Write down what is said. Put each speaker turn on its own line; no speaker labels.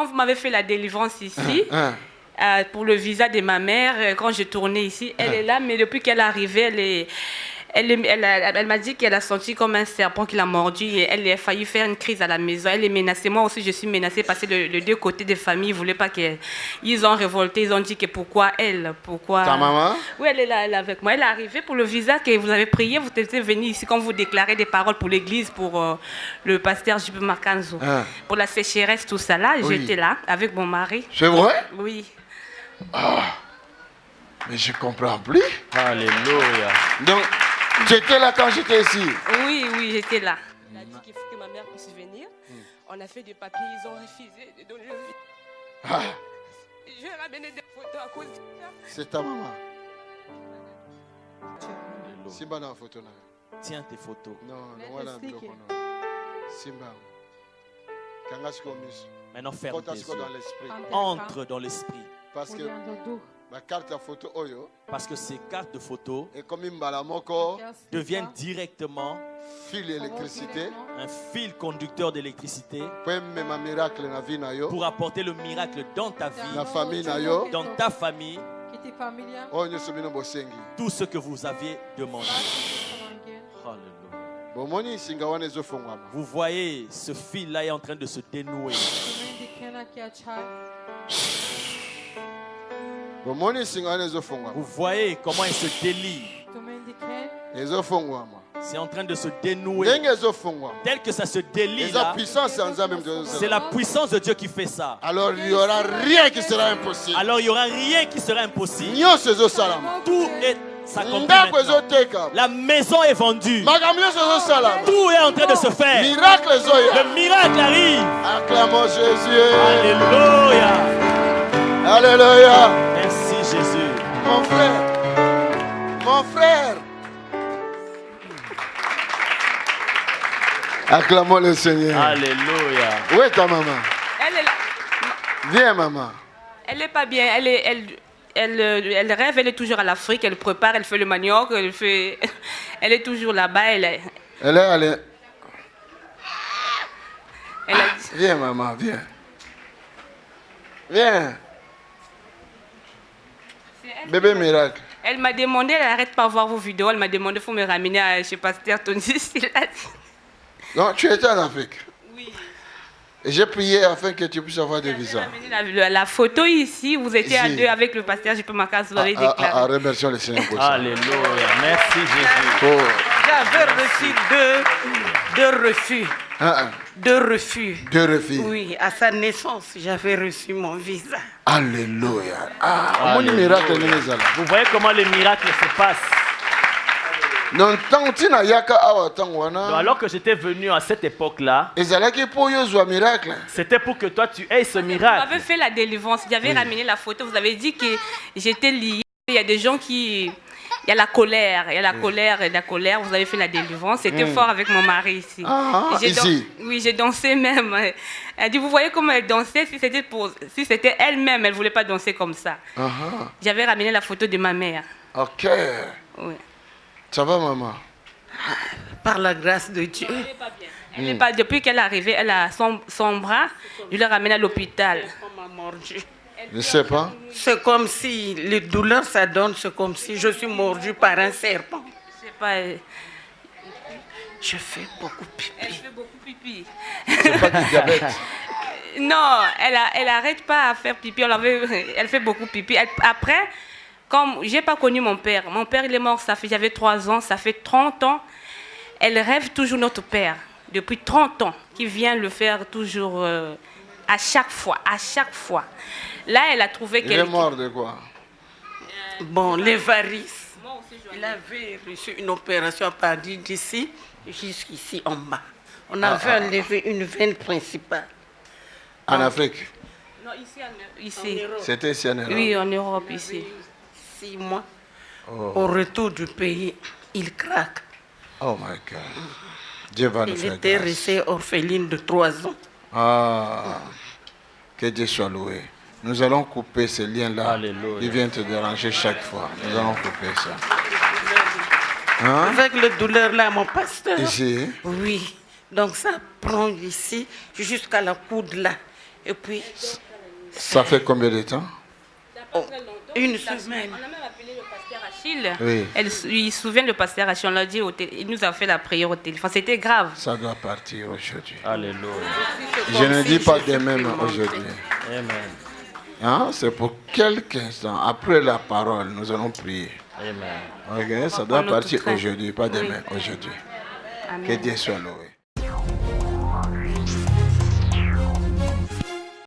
vous m'avez fait la délivrance ici, pour le visa de ma mère, quand je tournais ici, elle est là, mais depuis qu'elle est arrivée, elle m'a dit qu'elle a senti comme un serpent qui l'a mordu et elle a failli faire une crise à la maison. Elle est menacée. Moi aussi, je suis menacée parce que les deux côtés des familles ne voulaient pas qu'elle... Ils ont révolté. Ils ont dit que pourquoi elle, pourquoi...
Ta maman?
Oui, elle est là, elle est avec moi. Elle est arrivée pour le visa que vous avez prié. Vous étiez venu ici quand vous déclarez des paroles pour l'église, pour le pasteur J.P. Makanzo. Pour la sécheresse, tout ça. Là, j'étais là avec mon mari.
C'est vrai?
Oui.
Mais je comprends plus.
Alléluia.
Donc, tu étais là quand j'étais ici?
Oui, j'étais là. Il a dit qu'il faut que ma mère puisse venir. On a fait des papiers, ils ont refusé de donner le visa. Je vais ramener des photos à cause de ça.
C'est ta maman. Simba dans la photo.
Tiens tes photos.
Non, voilà. Simba.
Maintenant, ferme tes yeux.
Dans
Entre dans l'esprit.
parce que ma carte à photo oyo.
Parce que ces cartes de photos
et comme mbalamoko
deviennent directement
fil d'électricité,
un fil conducteur d'électricité
pour
apporter le miracle dans ta vie,
la famille
dans ta famille,
tout
ce que vous aviez demandé. Alléluia. Vous voyez, ce fil-là est en train de se dénouer. Vous voyez comment il se délie. C'est en train de se dénouer. Tel que ça se délie là, c'est la puissance de Dieu qui fait ça.
Alors il n'y aura rien qui sera impossible.
Alors il n'y aura rien qui sera impossible. Tout est s'accompli maintenant. La maison est vendue. Tout est en train de se faire. Le miracle arrive.
Acclamons Jésus.
Alléluia.
Alléluia.
Merci Jésus.
Mon frère. Mon frère. Acclamons le Seigneur.
Alléluia.
Où est ta maman?
Elle est là.
Viens, maman.
Elle n'est pas bien. Elle rêve, elle est toujours à l'Afrique. Elle prépare, elle fait le manioc. Elle est toujours là-bas. Elle est...
Viens, maman, viens. Viens. Bébé miracle.
Elle m'a demandé, elle n'arrête pas de voir vos vidéos. Elle m'a demandé, il faut me ramener chez Pasteur Tony.
Non, tu étais en Afrique.
Oui.
Et j'ai prié afin que tu puisses avoir des visas.
La photo ici, vous étiez à deux avec le pasteur J.P. Makanzo, vous l'avez déclaré.
Remercions le Seigneur pour ça.
Alléluia. Merci Jésus.
J'avais reçu deux refus. Deux refus.
Deux refus.
Oui, à sa naissance, j'avais reçu mon visa.
Alléluia.
Alléluia. Vous voyez comment les miracles se passent.
Donc,
alors que j'étais venu à cette époque-là, c'était pour que toi tu aies ce miracle.
Vous avez fait la délivrance, j'avais ramené la photo, vous avez dit que j'étais liée. Il y a des gens qui... Il y a la colère, vous avez fait la délivrance. C'était fort avec mon mari ici.
Ici?
Oui, j'ai dansé même. Elle dit, vous voyez comment elle dansait, si c'était elle-même, elle ne voulait pas danser comme ça. J'avais ramené la photo de ma mère.
Ok.
Oui.
Ça va, maman?
Par la grâce de Dieu.
Elle n'est pas bien. Elle n'est pas, depuis qu'elle est arrivée, elle a son bras, je l'ai ramenée à l'hôpital.
Je ne sais pas.
C'est comme si les douleurs ça donne, c'est comme si je suis mordue par un serpent.
Je sais pas.
Je fais beaucoup pipi.
Elle fait beaucoup pipi.
C'est pas du diabète.
Non, elle n'arrête pas à faire pipi. Elle fait beaucoup pipi. Après, comme je n'ai pas connu mon père il est mort, j'avais 3 ans, ça fait 30 ans. Elle rêve toujours notre père, depuis 30 ans, qui vient le faire toujours à chaque fois. Là, elle a trouvé quelqu'un.
Il est mort de quoi?
Bon, les varices. Il avait reçu une opération à partir d'ici jusqu'ici en bas. On avait enlevé une veine principale.
En Afrique?
Non, ici.
C'était ici en Europe?
Oui, en Europe, ici.
6 mois. Au retour du pays, il craque.
Oh my God. Dieu va nous faire grâce.
Il était resté orpheline de 3 ans.
Que Dieu soit loué. Nous allons couper ce lien-là.
Alléluia.
Il vient te déranger chaque fois. Nous allons couper ça.
Avec le douleur là, mon pasteur.
Ici?
Oui. Donc ça prend ici jusqu'à la coude là. Et puis...
Ça fait combien de temps?
Une semaine.
On a même appelé le pasteur Achille.
Oui.
Il se souvient, le pasteur Achille, on l'a dit, il nous a fait la prière au téléphone. C'était grave.
Ça doit partir aujourd'hui.
Alléluia.
Je ne dis pas demain, mais aujourd'hui.
Amen.
Hein? C'est pour quelques instants. Après la parole, nous allons prier.
Amen.
Okay? Ça doit partir aujourd'hui, pas demain, aujourd'hui.
Amen.
Que Dieu soit loué.